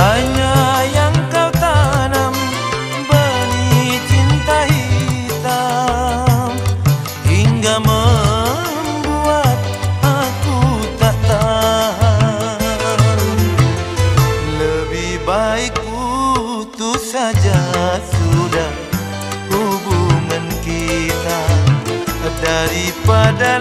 Hanya yang kau tanam benih cinta hitam, hingga membuat aku tak tahan. Lebih baik putus saja sudah hubungan kita daripada